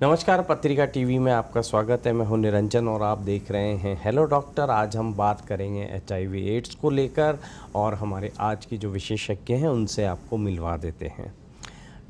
नमस्कार, पत्रिका टीवी में आपका स्वागत है। मैं हूं निरंजन और आप देख रहे हैं हेलो डॉक्टर। आज हम बात करेंगे HIV एड्स को लेकर और हमारे आज की जो विशेषज्ञ हैं उनसे आपको मिलवा देते हैं।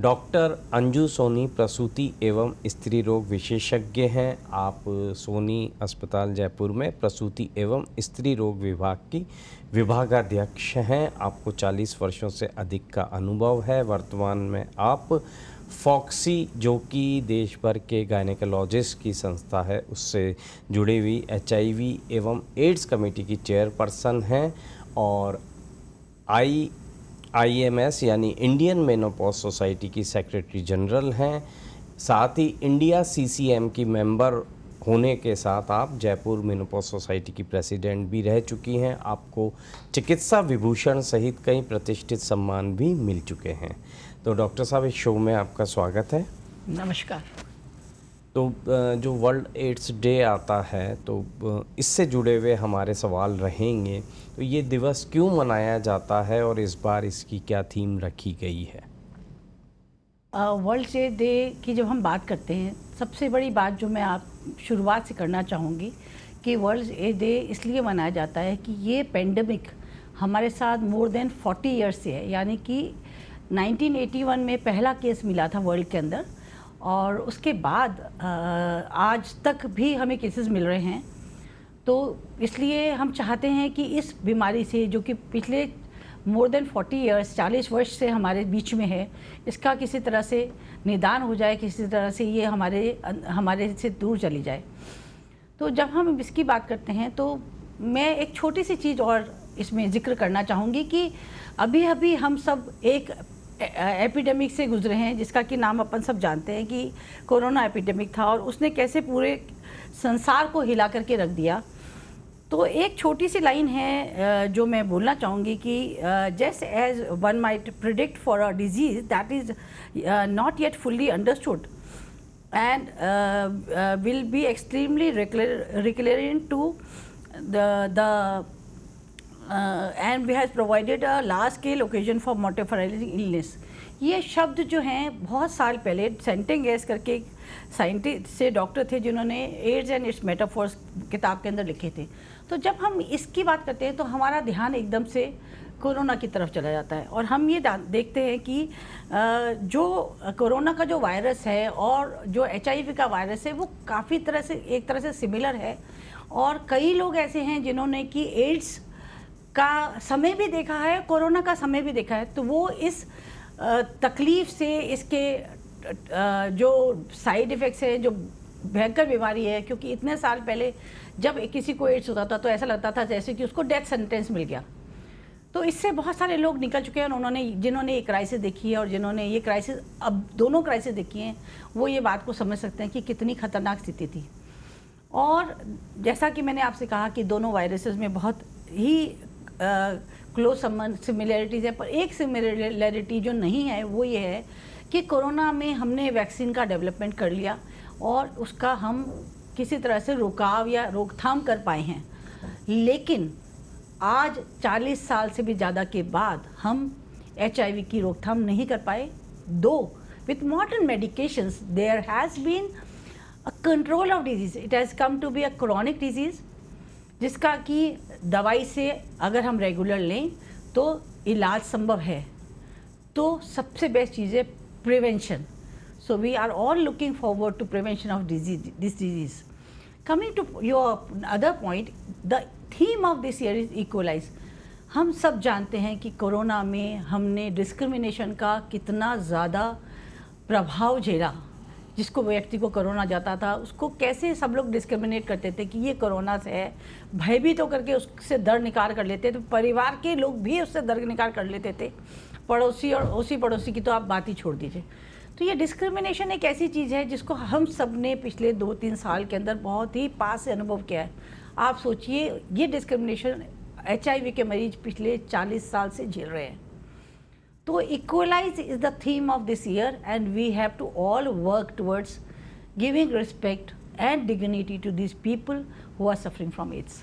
डॉक्टर अंजू सोनी प्रसूति एवं स्त्री रोग विशेषज्ञ हैं। आप सोनी अस्पताल जयपुर में प्रसूति एवं स्त्री रोग विभाग की विभागाध्यक्ष हैं। आपको 40 वर्षों से अधिक का अनुभव है। वर्तमान में आप फॉक्सी, जो कि देश भर के गायनेकोलॉजिस्ट की संस्था है, उससे जुड़ी हुई HIV एवं एड्स कमेटी की चेयरपर्सन हैं और IMS यानी इंडियन मेनोपॉज सोसाइटी की सेक्रेटरी जनरल हैं। साथ ही इंडिया CCM की मेंबर होने के साथ आप जयपुर मेनोपॉज सोसाइटी की प्रेसिडेंट भी रह चुकी हैं। आपको चिकित्सा विभूषण सहित कई प्रतिष्ठित सम्मान भी मिल चुके हैं। तो डॉक्टर साहब, इस शो में आपका स्वागत है। नमस्कार। तो जो वर्ल्ड एड्स डे आता है तो इससे जुड़े हुए हमारे सवाल रहेंगे। तो ये दिवस क्यों मनाया जाता है और इस बार इसकी क्या थीम रखी गई है? वर्ल्ड एड्स डे की जब हम बात करते हैं, सबसे बड़ी बात जो मैं आप शुरुआत से करना चाहूँगी कि वर्ल्ड एड्स डे इसलिए मनाया जाता है कि ये पेंडेमिक हमारे साथ मोर देन 40 ईयर्स से है। यानी कि 1981 में पहला केस मिला था वर्ल्ड के अंदर और उसके बाद आज तक भी हमें केसेस मिल रहे हैं। तो इसलिए हम चाहते हैं कि इस बीमारी से, जो कि पिछले मोर देन 40 ईयर्स 40 वर्ष से हमारे बीच में है, इसका किसी तरह से निदान हो जाए, किसी तरह से ये हमारे से दूर चली जाए। तो जब हम इसकी बात करते हैं तो मैं एक छोटी सी चीज़ और इसमें जिक्र करना चाहूँगी कि अभी हम सब एक एपिडेमिक से गुजरे हैं जिसका कि नाम अपन सब जानते हैं कि कोरोना एपिडेमिक था और उसने कैसे पूरे संसार को हिला करके रख दिया। तो एक छोटी सी लाइन है जो मैं बोलना चाहूँगी कि just as one might predict for a disease that is not yet fully understood and will be extremely recurrent to and has provided a large scale occasion for mortifying illness। ये शब्द जो हैं बहुत साल पहले सेंटिंगेस करके एक साइंटिस्ट से डॉक्टर थे जिन्होंने एड्स एंड इट्स मेटाफोर्स किताब के अंदर लिखे थे। तो जब हम इसकी बात करते हैं तो हमारा ध्यान एकदम से कोरोना की तरफ चला जाता है और हम ये देखते हैं कि जो कोरोना का जो वायरस है और जो HIV का वायरस है वो काफ़ी तरह से एक तरह से सिमिलर है। और कई लोग ऐसे हैं जिन्होंने कि एड्स का समय भी देखा है, कोरोना का समय भी देखा है। तो वो इस तकलीफ़ से, इसके जो साइड इफ़ेक्ट्स है, जो भयंकर बीमारी है, क्योंकि इतने साल पहले जब किसी को एड्स होता था तो ऐसा लगता था जैसे कि उसको डेथ सेंटेंस मिल गया। तो इससे बहुत सारे लोग निकल चुके हैं और जिन्होंने ये क्राइसिस देखी है और जिन्होंने ये क्राइसिस, अब दोनों क्राइसिस देखी हैं, वो ये बात को समझ सकते हैं कि कितनी खतरनाक स्थिति थी। और जैसा कि मैंने आपसे कहा कि दोनों वायरसेस में बहुत ही क्लोज सिमिलरिटीज़ है, पर एक सिमिलरिटी जो नहीं है वो ये है कि कोरोना में हमने वैक्सीन का डेवलपमेंट कर लिया और उसका हम किसी तरह से रोकाव या रोकथाम कर पाए हैं। लेकिन आज 40 साल से भी ज़्यादा के बाद हम HIV की रोकथाम नहीं कर पाए। Though with modern medications there has been a control of disease, it has come to be a chronic disease, जिसका कि दवाई से अगर हम रेगुलर लें तो इलाज संभव है। तो सबसे बेस्ट चीज़ है prevention. So we are all looking forward to prevention of this disease. Coming to your other point, the theme of this year is equalize. हम सब जानते हैं कि कोरोना में हमने डिस्क्रिमिनेशन का कितना ज़्यादा प्रभाव झेला। जिसको व्यक्ति को कोरोना जाता था उसको कैसे सब लोग डिस्क्रिमिनेट करते थे कि ये कोरोना से है, भयभीत होकर के उससे दर निकाल कर लेते थे। परिवार के लोग भी उससे दर निकाल कर लेते थे, पड़ोसी और उसी पड़ोसी की तो आप बात ही छोड़ दीजिए। तो ये डिस्क्रिमिनेशन एक ऐसी चीज़ है जिसको हम सब ने पिछले 2-3 साल के अंदर बहुत ही पास से अनुभव किया है। आप सोचिए, ये डिस्क्रिमिनेशन HIV के मरीज पिछले 40 साल से झेल रहे हैं। तो equalize is the theme of this year and we have to all work towards giving respect and dignity to this people who are suffering from AIDS.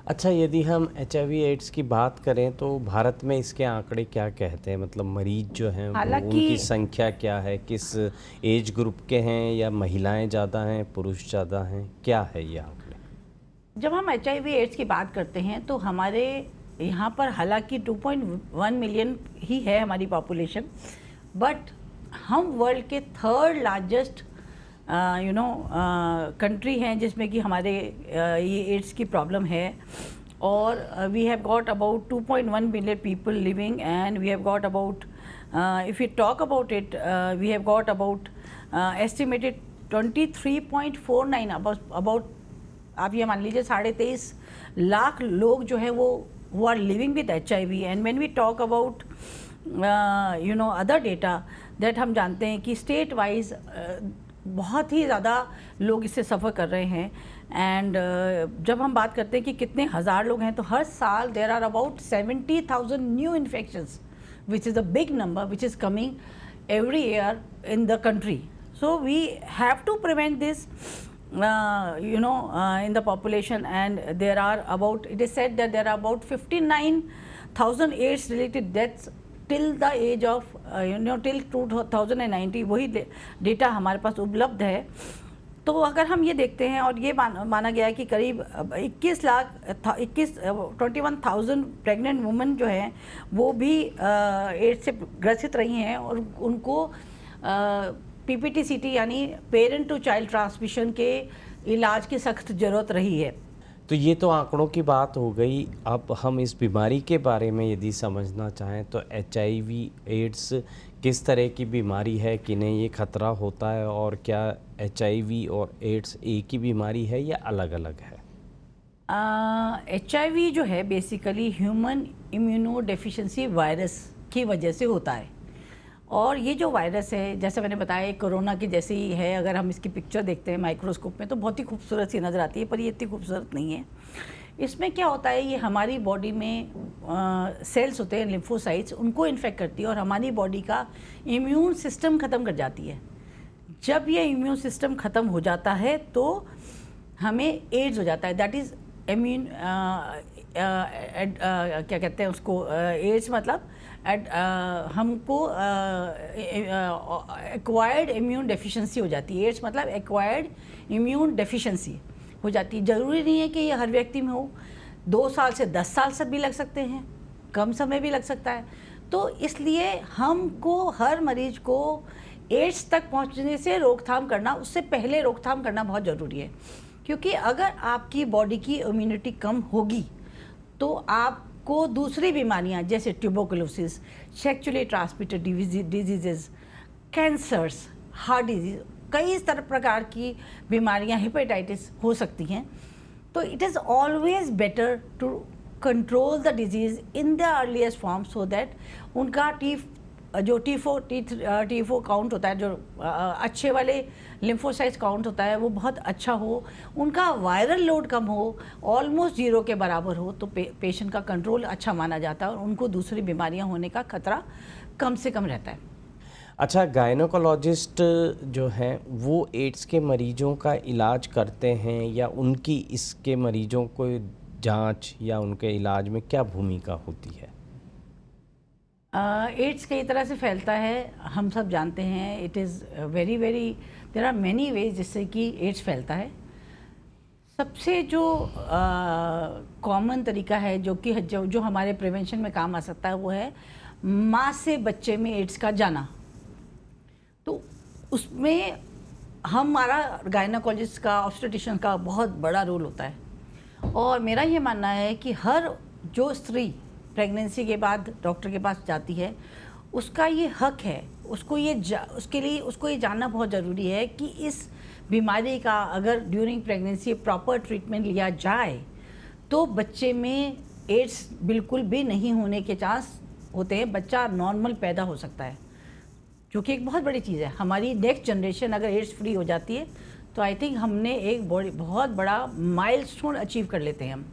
अच्छा, यदि हम HIV एड्स की बात करें तो भारत में इसके आंकड़े क्या कहते हैं? मतलब मरीज जो हैं वो हालांकि उनकी संख्या क्या है? किस एज ग्रुप के हैं, या महिलाएं ज़्यादा हैं, पुरुष ज़्यादा हैं? क्या है ये आंकड़े? जब हम HIV एड्स की बात करते हैं तो हमारे यहाँ पर हालांकि 2.1 मिलियन ही है हमारी पॉपुलेशन, बट हम वर्ल्ड के थर्ड लार्जेस्ट कंट्री हैं जिसमें कि हमारे ये एड्स की प्रॉब्लम है। और we have got about 2.1 million people living, and we have got about, if you talk about it, we have got about estimated 23.49 about, आप ये मान लीजिए 23.5 लाख लोग जो है वो are living with HIV। And when we talk about other data that, हम जानते हैं कि स्टेट वाइज बहुत ही ज़्यादा लोग इससे सफ़र कर रहे हैं। एंड जब हम बात करते हैं कि कितने हज़ार लोग हैं, तो हर साल there are about 70,000 new infections, which is a big number which is coming every year in the country. So we have to prevent this in the population, and there are about, it is said that there are about 59,000 AIDS related deaths till the age of till 2090। वही data हमारे पास उपलब्ध है। तो अगर हम ये देखते हैं, और ये माना गया है कि करीब 21,000 प्रेग्नेंट वुमेन जो हैं वो भी एड्स से ग्रसित रही हैं, और उनको PPT-CT यानी पेरेंट टू चाइल्ड ट्रांसमिशन के इलाज की सख्त ज़रूरत रही है। तो ये तो आंकड़ों की बात हो गई। अब हम इस बीमारी के बारे में यदि समझना चाहें तो HIV एड्स किस तरह की बीमारी है, किन्हें ये खतरा होता है, और क्या HIV और एड्स एक ही बीमारी है या अलग अलग है? HIV जो है basically human immuno deficiency virus की वजह से होता है। और ये जो वायरस है, जैसे मैंने बताया, कोरोना की जैसे ही है। अगर हम इसकी पिक्चर देखते हैं माइक्रोस्कोप में तो बहुत ही खूबसूरत सी नज़र आती है, पर ये इतनी खूबसूरत नहीं है। इसमें क्या होता है, ये हमारी बॉडी में सेल्स होते हैं, लिम्फोसाइट्स, उनको इन्फेक्ट करती है और हमारी बॉडी का इम्यून सिस्टम ख़त्म कर जाती है। जब ये इम्यून सिस्टम ख़त्म हो जाता है तो हमें एड्स हो जाता है। दैट इज़ इम्यून क्या कहते हैं उसको, एड्स मतलब हमको एक्वायर्ड इम्यून डेफिशिएंसी हो जाती है। एड्स मतलब एक्वायर्ड इम्यून डेफिशिएंसी हो जाती है। ज़रूरी नहीं है कि ये हर व्यक्ति में हो, 2 साल से 10 साल से भी लग सकते हैं, कम समय भी लग सकता है। तो इसलिए हमको हर मरीज को एड्स तक पहुंचने से रोकथाम करना, उससे पहले रोकथाम करना बहुत ज़रूरी है। क्योंकि अगर आपकी बॉडी की इम्यूनिटी कम होगी तो आपको दूसरी बीमारियां जैसे tuberculosis, sexually transmitted diseases, cancers, heart disease, कई प्रकार की बीमारियां, हेपेटाइटिस हो सकती हैं। तो it is always better to control the disease in the earliest form, so that उनका T4 काउंट होता है, जो अच्छे वाले लिम्फोसाइट्स काउंट होता है, वो बहुत अच्छा हो, उनका वायरल लोड कम हो, ऑलमोस्ट 0 के बराबर हो, तो पेशेंट का कंट्रोल अच्छा माना जाता है और उनको दूसरी बीमारियां होने का खतरा कम से कम रहता है। अच्छा, गायनोकोलॉजिस्ट जो हैं वो एड्स के मरीजों का इलाज करते हैं, या उनकी इसके मरीजों को जांच या उनके इलाज में क्या भूमिका होती है? एड्स कई तरह से फैलता है, हम सब जानते हैं। It is very there are many ways जिससे कि एड्स फैलता है। सबसे जो कॉमन तरीका है जो हमारे प्रिवेंशन में काम आ सकता है, वो है माँ से बच्चे में एड्स का जाना। तो उसमें हमारा गायनोकोलॉजिस्ट का, ऑब्स्टेट्रिशियन का बहुत बड़ा रोल होता है। और मेरा ये मानना है कि हर जो स्त्री प्रेगनेंसी के बाद डॉक्टर के पास जाती है, उसका ये हक है, उसको ये जानना बहुत ज़रूरी है कि इस बीमारी का अगर ड्यूरिंग प्रेगनेंसी प्रॉपर ट्रीटमेंट लिया जाए तो बच्चे में एड्स बिल्कुल भी नहीं होने के चांस होते हैं, बच्चा नॉर्मल पैदा हो सकता है, जो कि एक बहुत बड़ी चीज़ है। हमारी नेक्स्ट जनरेशन अगर एड्स फ्री हो जाती है तो आई थिंक हमने एक बहुत बड़ा माइलस्टोन अचीव कर लेते हैं हम।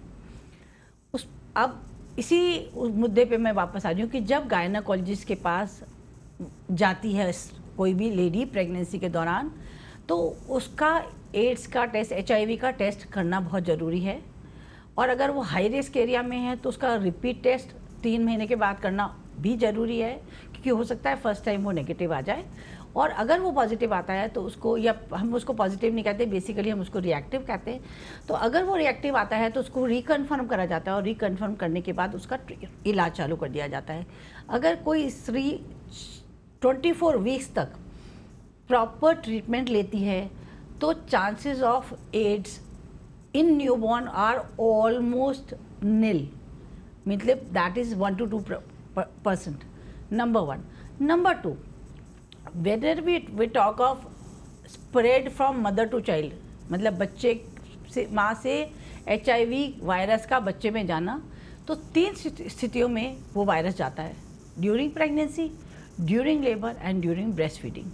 अब इसी मुद्दे पे मैं वापस आ रही हूँ कि जब गायनोकोलॉजिस्ट के पास जाती है कोई भी लेडी प्रेगनेंसी के दौरान, तो उसका एड्स का टेस्ट, HIV का टेस्ट करना बहुत ज़रूरी है। और अगर वो हाई रिस्क एरिया में है तो उसका रिपीट टेस्ट 3 महीने के बाद करना भी ज़रूरी है, क्योंकि हो सकता है फर्स्ट टाइम वो नेगेटिव आ जाए। और अगर वो पॉजिटिव आता है तो उसको, या हम उसको पॉजिटिव नहीं कहते, बेसिकली हम उसको रिएक्टिव कहते हैं, तो अगर वो रिएक्टिव आता है तो उसको रिकन्फर्म करा जाता है और रिकन्फर्म करने के बाद उसका इलाज चालू कर दिया जाता है। अगर कोई स्त्री 24 वीक्स तक प्रॉपर ट्रीटमेंट लेती है तो chances of AIDS in newborn are almost nil, मतलब that is 1 to 2%, number 1। Number 2, whether we talk of spread from mother to child, मतलब बच्चे से, माँ से HIV वायरस का बच्चे में जाना, तो 3 स्थितियों में वो वायरस जाता है, during pregnancy, during labour and during breast feeding.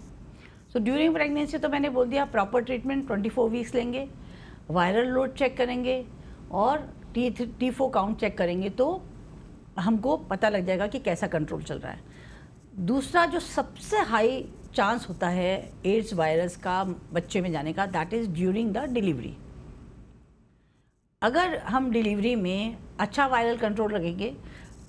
So during pregnancy तो मैंने बोल दिया, प्रॉपर ट्रीटमेंट 24 वीक्स लेंगे, वायरल लोड चेक करेंगे और T4 काउंट चेक करेंगे तो हमको पता लग जाएगा कि कैसा कंट्रोल चल रहा है। दूसरा जो सबसे हाई चांस होता है एड्स वायरस का बच्चे में जाने का, that is during the delivery. अगर हम डिलीवरी में अच्छा वायरल कंट्रोल रखेंगे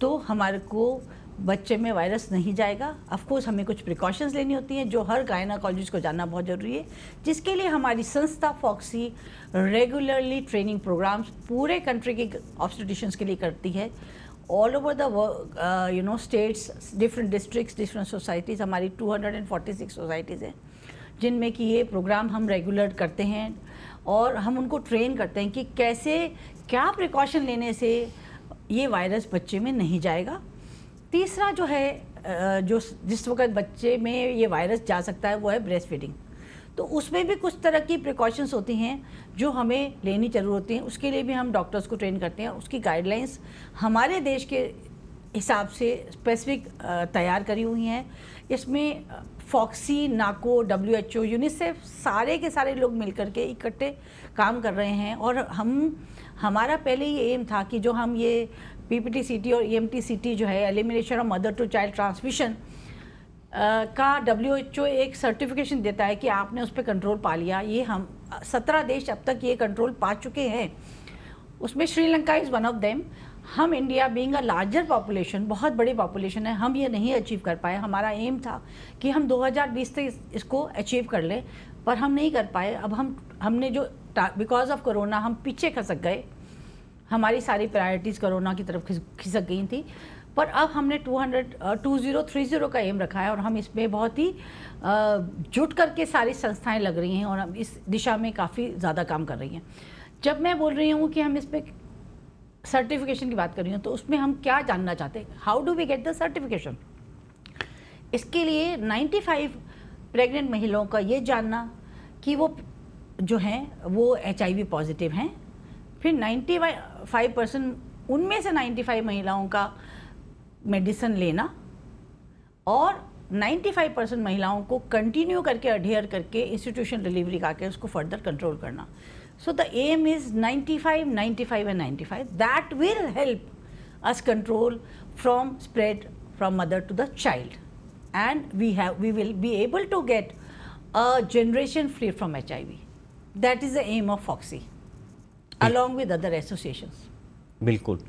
तो हमारे को बच्चे में वायरस नहीं जाएगा। ऑफ कोर्स हमें कुछ प्रिकॉशंस लेनी होती हैं जो हर गायनाकोलॉजिस्ट को जानना बहुत ज़रूरी है, जिसके लिए हमारी संस्था फॉक्सी रेगुलरली ट्रेनिंग प्रोग्राम्स पूरे कंट्री के ऑब्स्टेट्रिशियंस के लिए करती है। All over the states, different districts, different societies, हमारी 246 सोसाइटीज़ हैं जिनमें कि ये प्रोग्राम हम रेगुलर करते हैं और हम उनको ट्रेन करते हैं कि कैसे, क्या प्रिकॉशन लेने से ये वायरस बच्चे में नहीं जाएगा। तीसरा जो है, जो जिस वक्त बच्चे में ये वायरस जा सकता है वो है ब्रेस्ट फीडिंग। तो उसमें भी कुछ तरह की प्रिकॉशंस होती हैं जो हमें लेनी ज़रूर होती हैं, उसके लिए भी हम डॉक्टर्स को ट्रेन करते हैं। उसकी गाइडलाइंस हमारे देश के हिसाब से स्पेसिफिक तैयार करी हुई हैं। इसमें फॉक्सी, नाको, WHO, यूनिसेफ, सारे के सारे लोग मिलकर के इकट्ठे काम कर रहे हैं। और हमारा पहले ये एम था कि जो हम ये PPT-CT और EMT-CT जो है, elimination of mother to child transmission का WHO एक सर्टिफिकेशन देता है कि आपने उस पर कंट्रोल पा लिया। ये हम 17 देश अब तक ये कंट्रोल पा चुके हैं, उसमें Sri Lanka is one of them. हम India being a larger population, बहुत बड़ी पॉपुलेशन है, हम ये नहीं अचीव कर पाए। हमारा एम था कि हम 2020 तक इसको अचीव कर लें, पर हम नहीं कर पाए। अब हमने जो बिकॉज ऑफ कोरोना हम पीछे खसक गए, हमारी सारी प्रायोरिटीज़ कोरोना की तरफ खिसक गई थी। पर अब हमने 2030 का एम रखा है और हम इसमें बहुत ही जुट करके सारी संस्थाएं लग रही हैं और हम इस दिशा में काफ़ी ज़्यादा काम कर रही हैं। जब मैं बोल रही हूँ कि हम इस पर सर्टिफिकेशन की बात कर रही हूँ, तो उसमें हम क्या जानना चाहते हैं, how do we get the certification. इसके लिए 95 प्रेग्नेंट महिलाओं का ये जानना कि वो जो हैं वो HIV पॉजिटिव हैं, फिर 95% उनमें से 95 महिलाओं का मेडिसिन लेना और 95% महिलाओं को कंटिन्यू करके अडेयर करके इंस्टीट्यूशन डिलीवरी करके उसको फर्दर कंट्रोल करना। So the aim is 95, 95 and 95. That will help us control from spread from mother to the child, and we will be able to get a generation free from HIV. That is the aim of Foxy, along with other associations. बिल्कुल।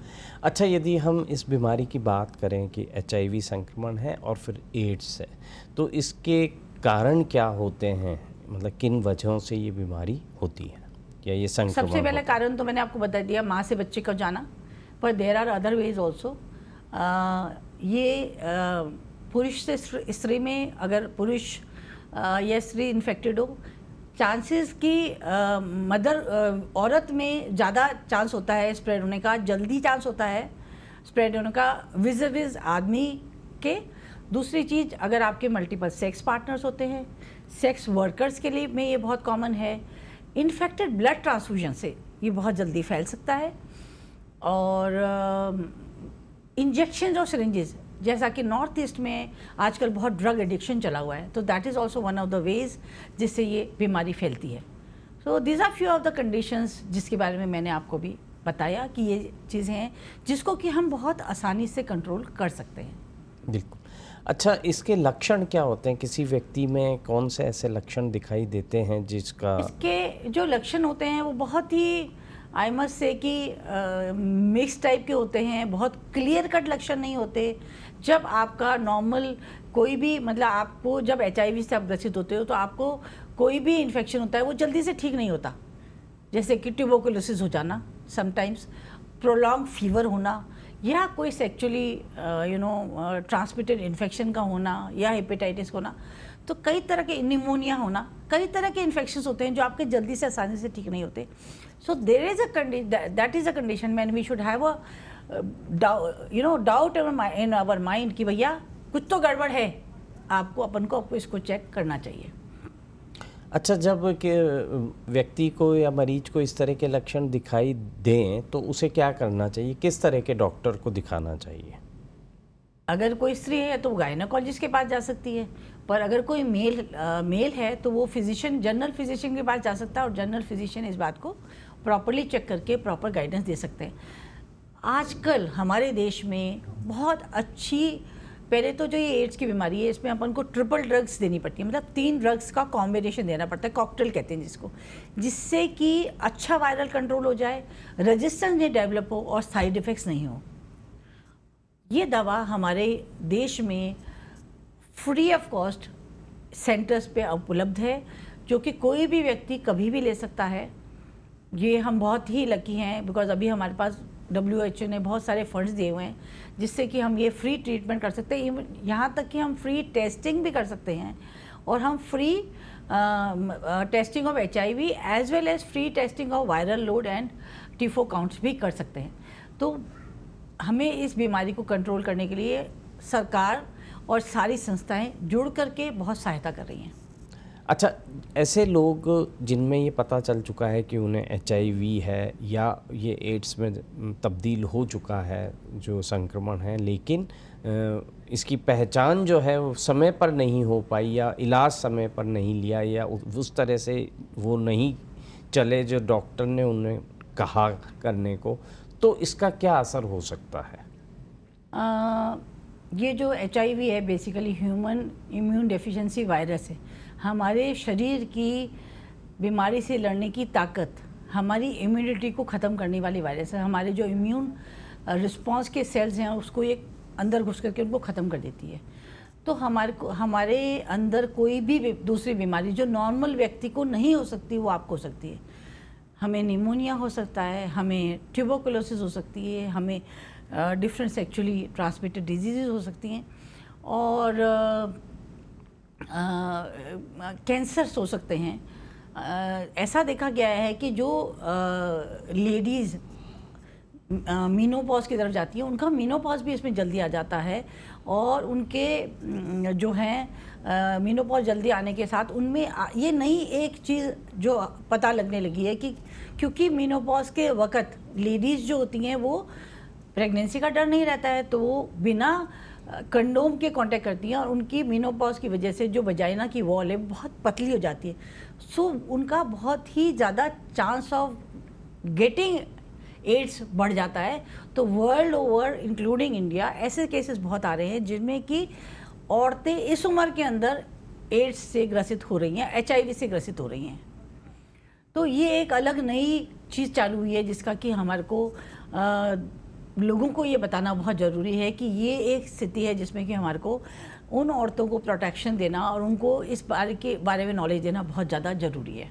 अच्छा, यदि हम इस बीमारी की बात करें कि HIV संक्रमण है और फिर एड्स है, तो इसके कारण क्या होते हैं, मतलब किन वजहों से ये बीमारी होती है या ये संक्रमण? सबसे पहले कारण तो मैंने आपको बता दिया, माँ से बच्चे को जाना, पर there are other ways also. ये पुरुष से स्त्री में, अगर पुरुष या स्त्री इन्फेक्टेड हो, चांसेस की मदर औरत में ज़्यादा चांस होता है स्प्रेड होने का, जल्दी चांस होता है स्प्रेड होने का विज़ आदमी के। दूसरी चीज़, अगर आपके मल्टीपल सेक्स पार्टनर्स होते हैं, सेक्स वर्कर्स के लिए में ये बहुत कॉमन है। इन्फेक्टेड ब्लड ट्रांसफ्यूजन से ये बहुत जल्दी फैल सकता है। और इंजेक्शन और सिरिंजेस, जैसा कि नॉर्थ ईस्ट में आजकल बहुत ड्रग एडिक्शन चला हुआ है, तो that is also one of the ways जिससे ये बीमारी फैलती है। So these are few of the conditions जिसके बारे में मैंने आपको भी बताया कि ये चीज़ें हैं जिसको कि हम बहुत आसानी से कंट्रोल कर सकते हैं। बिल्कुल। अच्छा, इसके लक्षण क्या होते हैं? किसी व्यक्ति में कौन से ऐसे लक्षण दिखाई देते हैं जिसका? इसके जो लक्षण होते हैं वो बहुत ही आई मस्ट से कि मिक्स टाइप के होते हैं, बहुत क्लियर कट लक्षण नहीं होते। जब आपका नॉर्मल कोई भी मतलब आपको जब HIV से आप ग्रसित होते हो तो आपको कोई भी इन्फेक्शन होता है वो जल्दी से ठीक नहीं होता, जैसे कि ट्यूबरकुलोसिस हो जाना, समटाइम्स प्रोलॉन्ग फीवर होना, या कोई सेक्चुअली ट्रांसमिटेड इन्फेक्शन का होना, या हेपेटाइटिस होना, तो कई तरह के निमोनिया होना, कई तरह के इन्फेक्शंस होते हैं जो आपके जल्दी से आसानी से ठीक नहीं होते। So there is that is a condition man we should have a doubt in our mind कि भैया कुछ तो गड़बड़ है, आपको इसको चेक करना चाहिए। अच्छा, जब के व्यक्ति को या मरीज को इस तरह के लक्षण दिखाई दें तो उसे क्या करना चाहिए, किस तरह के डॉक्टर को दिखाना चाहिए? अगर कोई स्त्री है तो वो गायनेकोलॉजिस्ट के पास जा सकती है, पर अगर कोई मेल है तो वो फिजिशियन, जनरल फिजिशियन के पास जा सकता है, और जनरल फिजिशियन इस बात को प्रॉपरली चेक करके प्रॉपर गाइडेंस दे सकते हैं। आजकल हमारे देश में बहुत अच्छी, पहले तो जो ये एड्स की बीमारी है इसमें अपन को ट्रिपल ड्रग्स देनी पड़ती है, मतलब 3 ड्रग्स का कॉम्बिनेशन देना पड़ता है, कॉकटेल कहते हैं जिसको, जिससे कि अच्छा वायरल कंट्रोल हो जाए, रेजिस्टेंस नहीं डेवलप हो और साइड इफ़ेक्ट्स नहीं हो। ये दवा हमारे देश में फ्री ऑफ कॉस्ट सेंटर्स पे उपलब्ध है, जो कि कोई भी व्यक्ति कभी भी ले सकता है। ये हम बहुत ही लकी हैं बिकॉज अभी हमारे पास WHO ने बहुत सारे फंड्स दिए हुए हैं जिससे कि हम ये फ्री ट्रीटमेंट कर सकते हैं, यहाँ तक कि हम फ्री टेस्टिंग भी कर सकते हैं, और हम free testing of HIV as well as free testing of viral load and T four counts भी कर सकते हैं। तो हमें इस बीमारी को कंट्रोल करने के लिए सरकार और सारी संस्थाएं जुड़ करके बहुत सहायता कर रही हैं। अच्छा, ऐसे लोग जिनमें ये पता चल चुका है कि उन्हें HIV है या ये एड्स में तब्दील हो चुका है जो संक्रमण है, लेकिन इसकी पहचान जो है वो समय पर नहीं हो पाई या इलाज समय पर नहीं लिया या उस तरह से वो नहीं चले जो डॉक्टर ने उन्हें कहा करने को, तो इसका क्या असर हो सकता है? ये जो HIV है basically human immune deficiency virus है। हमारे शरीर की बीमारी से लड़ने की ताकत, हमारी इम्यूनिटी को ख़त्म करने वाली वायरस है। हमारे जो इम्यून रिस्पांस के सेल्स हैं उसको ये अंदर घुस करके उनको ख़त्म कर देती है। तो हमारे अंदर कोई भी दूसरी बीमारी जो नॉर्मल व्यक्ति को नहीं हो सकती वो आपको हो सकती है। हमें निमोनिया हो सकता है, हमें ट्यूबरकुलोसिस हो सकती है, हमें डिफरेंट सेक्चुअली ट्रांसमिटेड डिजीज़ हो सकती हैं, और कैंसर्स हो सकते हैं। ऐसा देखा गया है कि जो लेडीज़ मीनोपॉज की तरफ जाती हैं उनका मीनोपॉज भी इसमें जल्दी आ जाता है, और उनके जो हैं मीनोपॉज जल्दी आने के साथ उनमें ये नई एक चीज़ जो पता लगने लगी है कि क्योंकि मीनोपॉज के वक़्त लेडीज़ जो होती हैं वो प्रेगनेंसी का डर नहीं रहता है, तो वो बिना कंडोम के कांटेक्ट करती हैं, और उनकी मीनोपॉज की वजह से जो वजाइना की वॉल है बहुत पतली हो जाती है। सो उनका बहुत ही ज़्यादा चांस ऑफ गेटिंग एड्स बढ़ जाता है। तो वर्ल्ड ओवर इंक्लूडिंग इंडिया ऐसे केसेस बहुत आ रहे हैं जिनमें कि औरतें इस उम्र के अंदर एड्स से ग्रसित हो रही हैं, HIV से ग्रसित हो रही हैं। तो ये एक अलग नई चीज़ चालू हुई है जिसका कि हमारे को लोगों को ये बताना बहुत ज़रूरी है कि ये एक स्थिति है जिसमें कि हमारे को उन औरतों को प्रोटेक्शन देना और उनको इस बारे में नॉलेज देना बहुत ज़्यादा ज़रूरी है।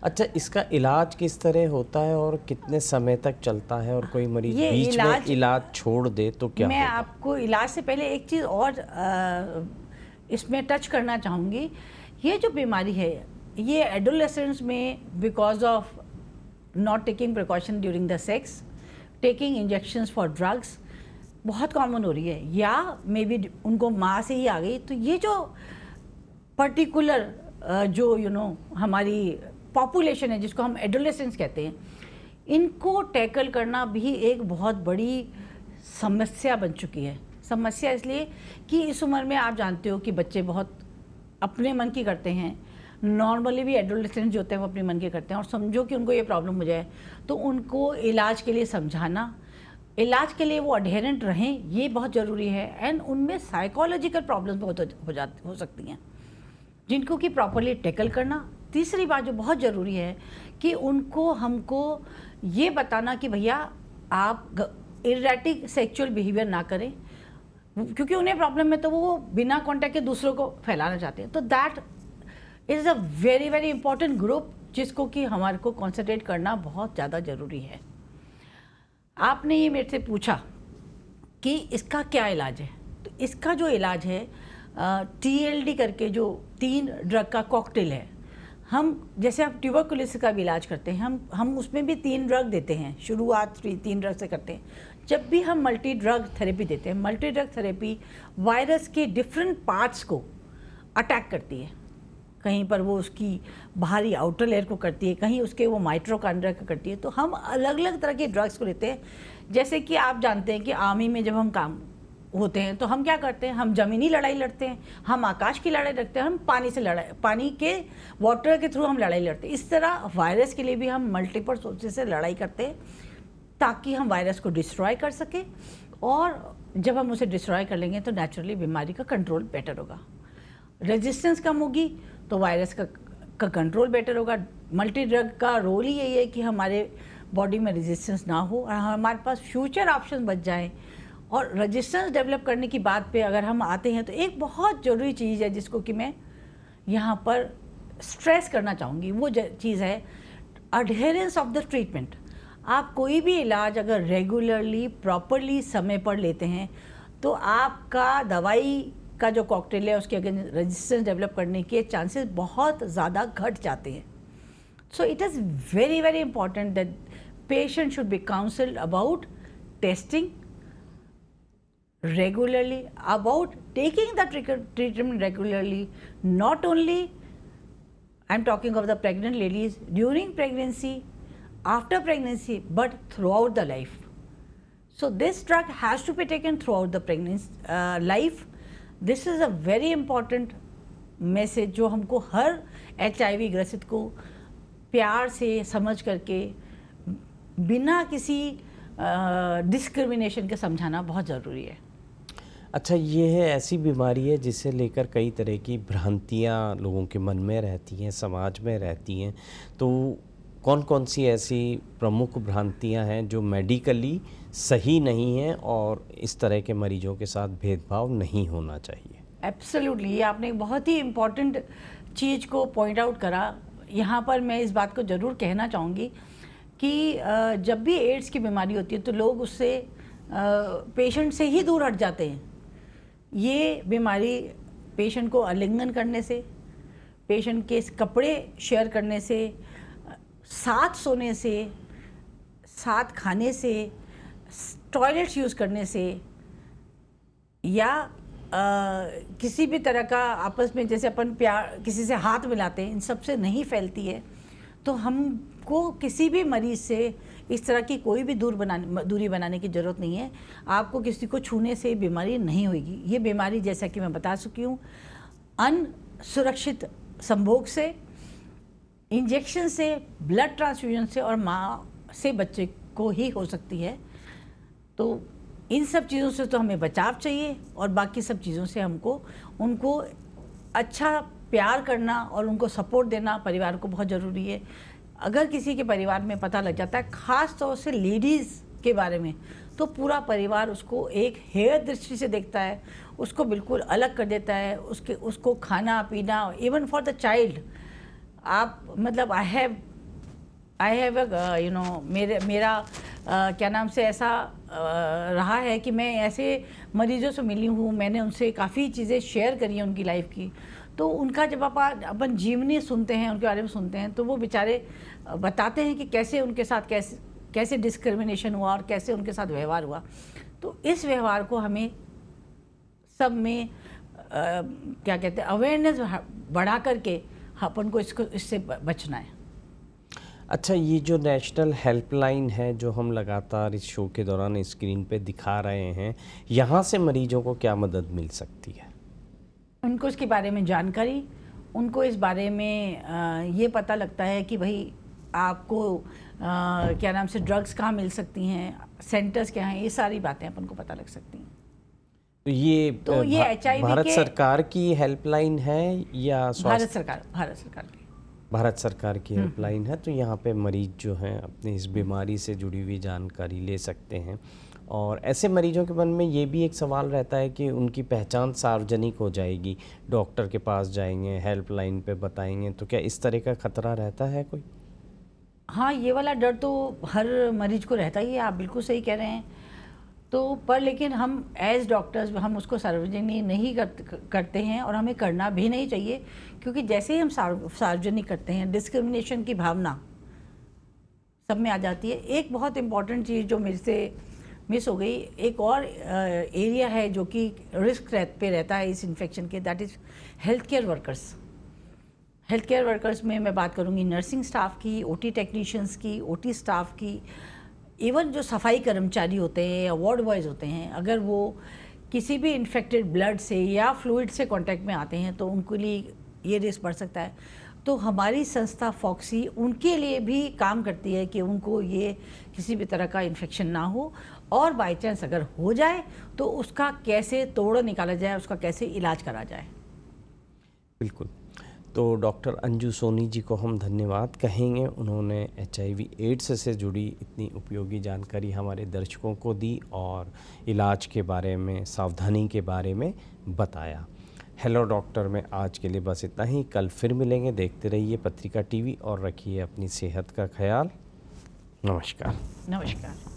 अच्छा, इसका इलाज किस तरह होता है और कितने समय तक चलता है, और कोई मरीज बीच में इलाज छोड़ दे तो क्या मैं होगा? आपको इलाज से पहले एक चीज़ और इसमें टच करना चाहूँगी। ये जो बीमारी है ये एडोलेसेंस में because of not taking precaution during the sex, taking injections for drugs बहुत कॉमन हो रही है, या मे बी उनको माँ से ही आ गई। तो ये जो पर्टिकुलर जो हमारी पॉपुलेशन है जिसको हम एडोलेसेंस कहते हैं, इनको टैकल करना भी एक बहुत बड़ी समस्या बन चुकी है। समस्या इसलिए कि इस उम्र में आप जानते हो कि बच्चे बहुत अपने मन की करते हैं, नॉर्मली भी एडोलेसेंस जो होते हैं वो अपने मन के करते हैं, और समझो कि उनको ये प्रॉब्लम हो जाए तो उनको इलाज के लिए समझाना, इलाज के लिए वो अडहेरेंट रहें, ये बहुत ज़रूरी है। एंड उनमें साइकोलॉजिकल प्रॉब्लम्स बहुत हो सकती हैं जिनको कि प्रॉपरली टैकल करना, तीसरी बात जो बहुत ज़रूरी है कि उनको हमको ये बताना कि भैया आप इरेटिक सेक्सुअल बिहेवियर ना करें, क्योंकि उन्हें प्रॉब्लम है तो वो बिना कांटेक्ट के दूसरों को फैलाना चाहते हैं। तो that is a very very important group जिसको कि हमारे को कॉन्सेंट्रेट करना बहुत ज़्यादा ज़रूरी है। आपने ये मेरे से पूछा कि इसका क्या इलाज है, तो इसका जो इलाज है TLD करके जो 3 ड्रग का कॉकटेल है। हम जैसे आप ट्यूबरकुलोसिस का भी इलाज करते हैं, हम उसमें भी 3 ड्रग देते हैं, शुरुआत 3 ड्रग से करते हैं। जब भी हम मल्टी ड्रग थेरेपी देते हैं, मल्टी ड्रग थेरेपी वायरस के डिफरेंट पार्ट्स को अटैक करती है। कहीं पर वो उसकी बाहरी आउटर लेयर को करती है, कहीं उसके वो माइट्रोकॉन्ड्रिया को करती है। तो हम अलग अलग तरह के ड्रग्स को लेते हैं। जैसे कि आप जानते हैं कि आर्मी में जब हम काम होते हैं तो हम क्या करते हैं, हम ज़मीनी लड़ाई लड़ते हैं, हम आकाश की लड़ाई लड़ते हैं, हम पानी के वाटर के थ्रू हम लड़ाई लड़ते हैं। इस तरह वायरस के लिए भी हम मल्टीपल सोर्सेज से लड़ाई करते हैं ताकि हम वायरस को डिस्ट्रॉय कर सकें, और जब हम उसे डिस्ट्रॉय कर लेंगे तो नेचुरली बीमारी का कंट्रोल बेटर होगा, रेजिस्टेंस कम होगी तो वायरस का कंट्रोल बेटर होगा। मल्टी ड्रग का रोल ही यही है कि हमारे बॉडी में रेजिस्टेंस ना हो और हमारे पास फ्यूचर ऑप्शन बच जाएं। और रेजिस्टेंस डेवलप करने की बात पे अगर हम आते हैं तो एक बहुत ज़रूरी चीज़ है जिसको कि मैं यहाँ पर स्ट्रेस करना चाहूँगी, वो चीज़ है अडहेरेंस ऑफ द ट्रीटमेंट। आप कोई भी इलाज अगर रेगुलरली प्रॉपरली समय पर लेते हैं तो आपका दवाई का जो कॉकटेल है उसके अगेंस्ट रेजिस्टेंस डेवलप करने के चांसेस बहुत ज़्यादा घट जाते हैं। So it is very very important that patient should be counselled about testing regularly, about taking the treatment regularly. Not only I'm talking of the pregnant ladies during pregnancy, after pregnancy, but throughout the life. So this drug has to be taken throughout the pregnancy life. This is a very important message जो हमको हर HIV ग्रसित को प्यार से समझ करके बिना किसी डिस्क्रिमिनेशन के समझाना बहुत ज़रूरी है। अच्छा, ये है ऐसी बीमारी है जिसे लेकर कई तरह की भ्रांतियाँ लोगों के मन में रहती हैं, समाज में रहती हैं। तो कौन कौन सी ऐसी प्रमुख भ्रांतियाँ हैं जो मेडिकली सही नहीं हैं और इस तरह के मरीजों के साथ भेदभाव नहीं होना चाहिए? एब्सोल्युटली, ये आपने एक बहुत ही इम्पॉर्टेंट चीज़ को पॉइंट आउट करा। यहाँ पर मैं इस बात को ज़रूर कहना चाहूँगी कि जब भी एड्स की बीमारी होती है तो लोग उससे पेशेंट से ही दूर हट जाते हैं। ये बीमारी पेशेंट को आलिंगन करने से, पेशेंट के कपड़े शेयर करने से, साथ सोने से, साथ खाने से, टॉयलेट्स यूज़ करने से, या किसी भी तरह का आपस में जैसे अपन प्यार किसी से हाथ मिलाते हैं, इन सब से नहीं फैलती है। तो हमको किसी भी मरीज़ से इस तरह की कोई भी दूरी बनाने की ज़रूरत नहीं है। आपको किसी को छूने से बीमारी नहीं होगी। ये बीमारी जैसा कि मैं बता चुकी हूँ, अनसुरक्षित संभोग से, इंजेक्शन से, ब्लड ट्रांसफ्यूजन से और माँ से बच्चे को ही हो सकती है। तो इन सब चीज़ों से तो हमें बचाव चाहिए और बाकी सब चीज़ों से हमको उनको अच्छा प्यार करना और उनको सपोर्ट देना परिवार को बहुत ज़रूरी है। अगर किसी के परिवार में पता लग जाता है, ख़ास तौर से लेडीज़ के बारे में, तो पूरा परिवार उसको एक हेय दृष्टि से देखता है, उसको बिल्कुल अलग कर देता है। उसको खाना पीना, इवन फॉर द चाइल्ड, आप मतलब आई हैव यू नो मेरा क्या नाम से ऐसा रहा है कि मैं ऐसे मरीजों से मिली हूँ, मैंने उनसे काफ़ी चीज़ें शेयर करी हैं उनकी लाइफ की। तो उनका जब अपन जीवनी सुनते हैं, उनके बारे में सुनते हैं, तो वो बेचारे बताते हैं कि कैसे उनके साथ कैसे डिस्क्रिमिनेशन हुआ और कैसे उनके साथ व्यवहार हुआ। तो इस व्यवहार को हमें सब में क्या कहते हैं, अवेयरनेस बढ़ा करके अपन को इससे बचना है। अच्छा, ये जो नेशनल हेल्पलाइन है जो हम लगातार इस शो के दौरान स्क्रीन पे दिखा रहे हैं, यहाँ से मरीजों को क्या मदद मिल सकती है? उनको इसके बारे में जानकारी, उनको इस बारे में ये पता लगता है कि भाई आपको क्या नाम से ड्रग्स कहाँ मिल सकती हैं, सेंटर्स क्या हैं, ये सारी बातें अपन को पता लग सकती हैं। तो ये HIV भारत सरकार की हेल्पलाइन है या भारत सरकार की? भारत सरकार की हेल्पलाइन है, तो यहाँ पे मरीज जो हैं अपनी इस बीमारी से जुड़ी हुई जानकारी ले सकते हैं। और ऐसे मरीजों के मन में ये भी एक सवाल रहता है कि उनकी पहचान सार्वजनिक हो जाएगी, डॉक्टर के पास जाएंगे, हेल्पलाइन पे बताएंगे, तो क्या इस तरह का खतरा रहता है कोई? हाँ, ये वाला डर तो हर मरीज को रहता ही है, आप बिल्कुल सही कह रहे हैं। तो पर लेकिन हम एज डॉक्टर्स हम उसको सार्वजनिक नहीं करते हैं, और हमें करना भी नहीं चाहिए, क्योंकि जैसे ही हम सार्वजनिक करते हैं डिस्क्रिमिनेशन की भावना सब में आ जाती है। एक बहुत इम्पॉर्टेंट चीज़ जो मेरे से मिस हो गई, एक और एरिया है जो कि रिस्क पे रहता है इस इन्फेक्शन के, that is health care workers. Health care workers में मैं बात करूँगी नर्सिंग स्टाफ की, ओटी टेक्नीशियंस की, ओटी स्टाफ की, इवन जो सफाई कर्मचारी होते हैं या वार्ड बॉयज़ होते हैं, अगर वो किसी भी इन्फेक्टेड ब्लड से या फ्लूइड से कांटेक्ट में आते हैं तो उनके लिए ये रिस्क बढ़ सकता है। तो हमारी संस्था फॉक्सी उनके लिए भी काम करती है कि उनको ये किसी भी तरह का इन्फेक्शन ना हो, और बाई चांस अगर हो जाए तो उसका कैसे तोड़ निकाला जाए, उसका कैसे इलाज करा जाए। बिल्कुल। तो डॉक्टर अंजू सोनी जी को हम धन्यवाद कहेंगे, उन्होंने HIV एड्स से जुड़ी इतनी उपयोगी जानकारी हमारे दर्शकों को दी और इलाज के बारे में, सावधानी के बारे में बताया। हेलो डॉक्टर में आज के लिए बस इतना ही। कल फिर मिलेंगे। देखते रहिए पत्रिका TV और रखिए अपनी सेहत का ख्याल। नमस्कार। नमस्कार।